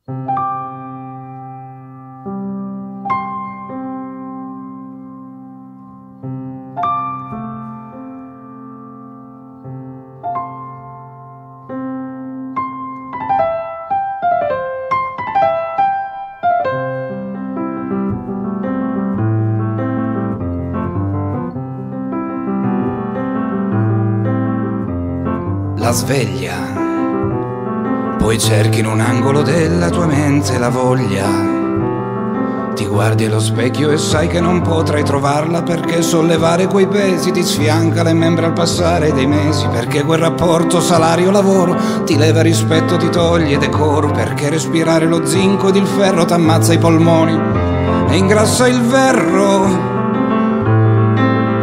La sveglia, poi cerchi in un angolo della tua mente la voglia. Ti guardi allo specchio e sai che non potrai trovarla, perché sollevare quei pesi ti sfianca le membra al passare dei mesi, perché quel rapporto salario-lavoro ti leva rispetto, ti toglie decoro, perché respirare lo zinco ed il ferro t'ammazza i polmoni e ingrassa il verro.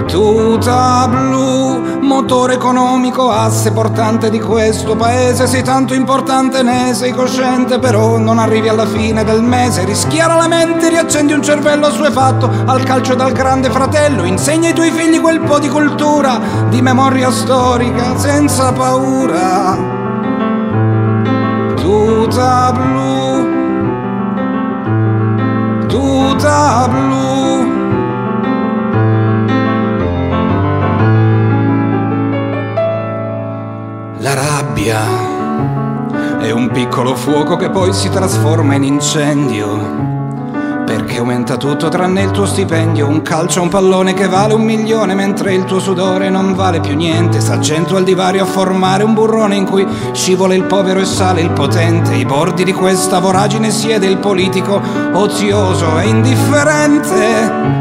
Tuta blu, motore economico, asse portante di questo paese. Sei tanto importante, ne sei cosciente, però non arrivi alla fine del mese. Rischiara la mente, riaccendi un cervello assuefatto al calcio dal grande fratello. Insegna ai tuoi figli quel po' di cultura, di memoria storica, senza paura. Tuta blu, tuta blu. La rabbia è un piccolo fuoco che poi si trasforma in incendio, perché aumenta tutto tranne il tuo stipendio. Un calcio, un pallone che vale 1 milione, mentre il tuo sudore non vale più niente. S'accentua il divario a formare un burrone in cui scivola il povero e sale il potente. Ai bordi di questa voragine siede il politico ozioso e indifferente.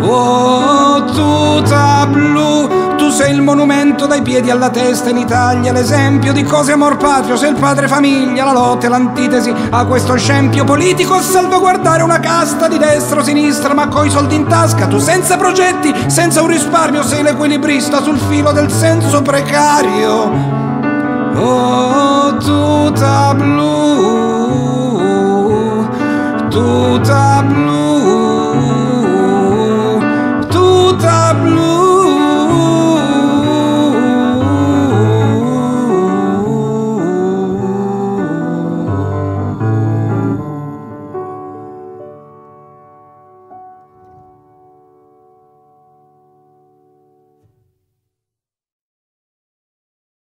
Oh, tuta blu, tu sei il monumento dai piedi alla testa in Italia, l'esempio di cose amor patrio, sei il padre famiglia, la lotta e l'antitesi a questo scempio politico, a salvaguardare una casta di destra o sinistra, ma coi soldi in tasca, tu senza progetti, senza un risparmio, sei l'equilibrista sul filo del senso precario. Oh, tuta blu, tuta blu.